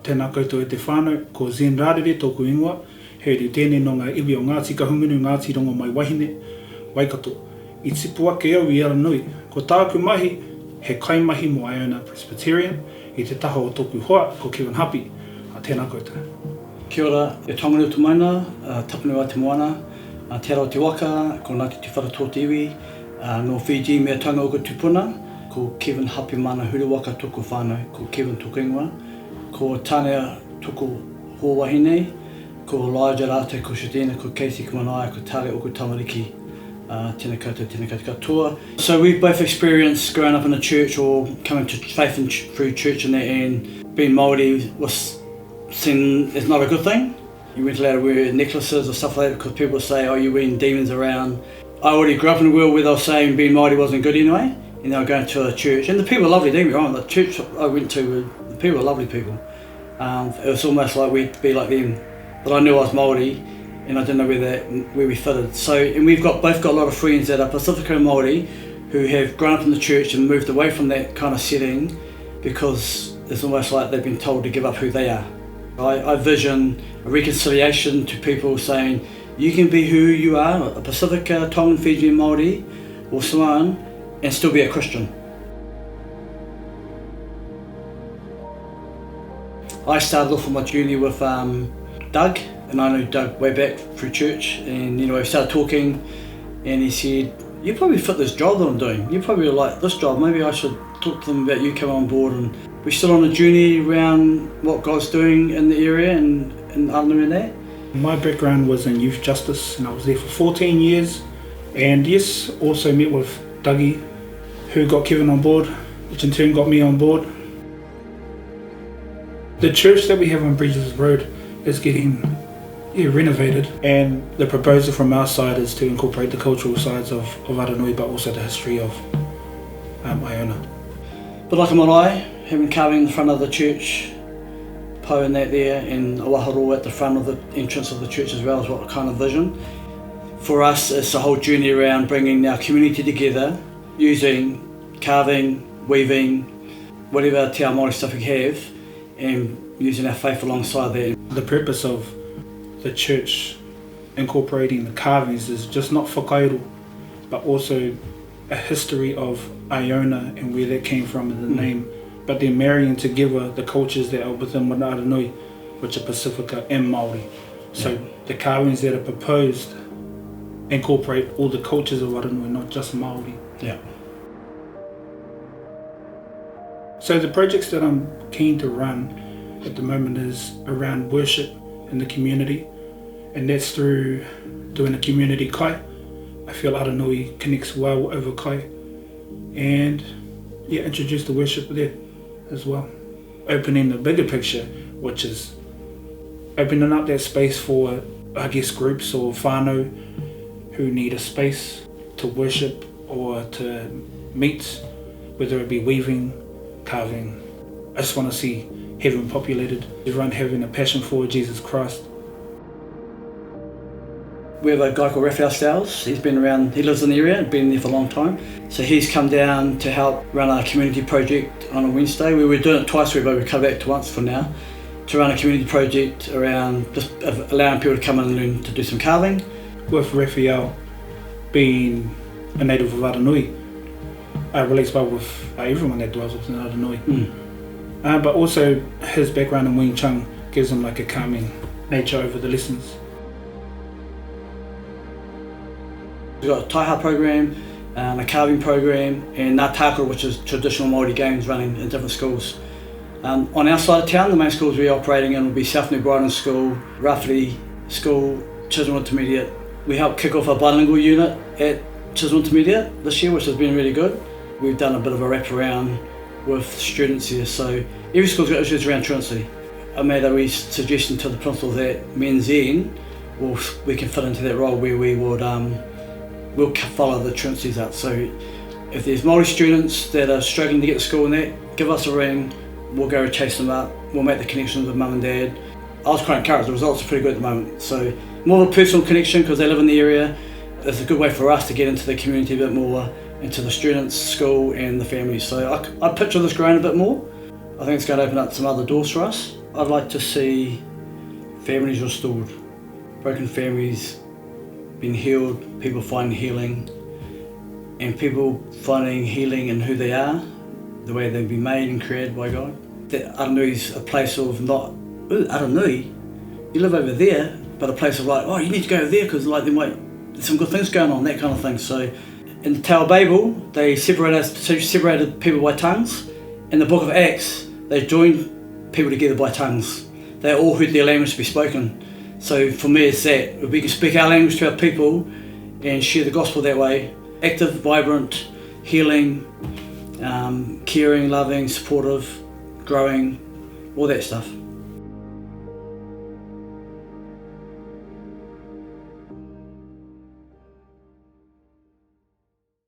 Tēnā koutou e te whānau, ko Zenn rārere tōku ingoa, hei reo tēnei no ngā iwi o Ngāti Kahungunu, Ngāti Rongo mai wahine, Waikato. I tipu ake au I Aranui, ko tāku mahi, he kaimahi mo Iona Presbyterian, I te taho o tōku hoa, ko Kevin Hapi, a tēnā koutou. Kia ora, e tonga tu maina, tapunu a te moana, te ara o te waka, ko Ngāti Te Whara tō te iwi, no Fiji mea tanga o ko tupuna, ko Kevin Hapi mana huru waka tōku whānau, ko Kevin tōku ingoa, ko Tānea tōku hoa wahine, ko Elijah rātou, ko Shadina, ko Casey, ko Manaia, ko Tale o ko Tamariki, tēnā koutou katoa. So we've both experienced growing up in a church or coming to faith through church and that, and being Māori was seen as not a good thing. You weren't allowed to wear necklaces or stuff like that because people say, oh, you're wearing demons around. I already grew up in a world where they were saying being Māori wasn't good anyway, and they were going to a church, and the people were lovely, don't get me wrong, the church I went to, the people were lovely people. It was almost like we'd be like them, but I knew I was Māori, and I didn't know where we fitted. So, and we've both got a lot of friends that are Pacifica Māori who have grown up in the church and moved away from that kind of setting because it's almost like they've been told to give up who they are. I vision a reconciliation to people saying, you can be who you are, a Pacifica, Tongan, Fijian Māori or Samoan, and still be a Christian. I started off on my journey with Doug, and I knew Doug way back through church, and we started talking, and he said, you probably fit this job that I'm doing, you probably like this job, maybe I should talk to them about you coming on board. And we're still on a journey around what God's doing in the area and Aranui and that. My background was in youth justice, and I was there for 14 years, and yes, also met with Dougie, who got Kevin on board, which in turn got me on board. The church that we have on Bridges Road is getting renovated, and the proposal from our side is to incorporate the cultural sides of Aranui, but also the history of Iona. But like a marae, having carving in the front of the church, po and that there, and a waharo at the front of the entrance of the church as well is what kind of vision. For us, it's a whole journey around bringing our community together, using carving, weaving, whatever te Māori stuff we have, and using our faith alongside that. The purpose of the church incorporating the carvings is just not whakairo, but also a history of Iona and where that came from in the name, but then marrying together the cultures that are within Aranui, which are Pacifica and Māori. So the carvings that are proposed incorporate all the cultures of Aranui, not just Māori. Yeah. So the projects that I'm keen to run at the moment is around worship in the community, and that's through doing a community kai. I feel Aranui connects well over kai, and introduce the worship there as well. Opening the bigger picture, which is opening up that space for, I guess, groups or whānau who need a space to worship or to meet, whether it be weaving, carving. I just want to see heaven populated, everyone having a passion for Jesus Christ. We have a guy called Raphael Stiles. He's been around, he lives in the area, been there for a long time. So he's come down to help run a community project on a Wednesday. We were doing it twice a week, but we've come back to once for now, to run a community project around just allowing people to come in and learn to do some carving. With Raphael being a native of Aranui, I relate well with everyone that dwells within Aranui. But also his background in Wing Chun gives him like a calming nature over the lessons. We've got a taiha program, a carving program, and ngā tākura, which is traditional Māori games running in different schools. On our side of town, the main schools we're operating in will be South New Brighton School, Roughly School, Chisholm Intermediate. We helped kick off a bilingual unit at Chisholm Intermediate this year, which has been really good. We've done a bit of a wrap around with students here, so every school's got issues around truancy. I made a wee suggestion to the principal that me and Zenn, we can fit into that role where we would we'll follow the truancies up. So if there's Māori students that are struggling to get to school and that, give us a ring, we'll go chase them up, we'll make the connections with mum and dad. I was quite encouraged, the results are pretty good at the moment. So more of a personal connection because they live in the area. It's a good way for us to get into the community a bit more, into the students, school and the families. So I picture this growing a bit more. I think it's going to open up some other doors for us. I'd like to see families restored, broken families being healed, people finding healing, and people finding healing in who they are, the way they've been made and created by God. That Aranui is a place of not, ooh, Aranui, you live over there, but a place of like, oh, you need to go over there because like there's some good things going on, that kind of thing. So in the Tower of Babel, they separated people by tongues. In the book of Acts, they joined people together by tongues. They all heard their language to be spoken. So for me, it's that if we can speak our language to our people and share the gospel that way, active, vibrant, healing, caring, loving, supportive, growing, all that stuff.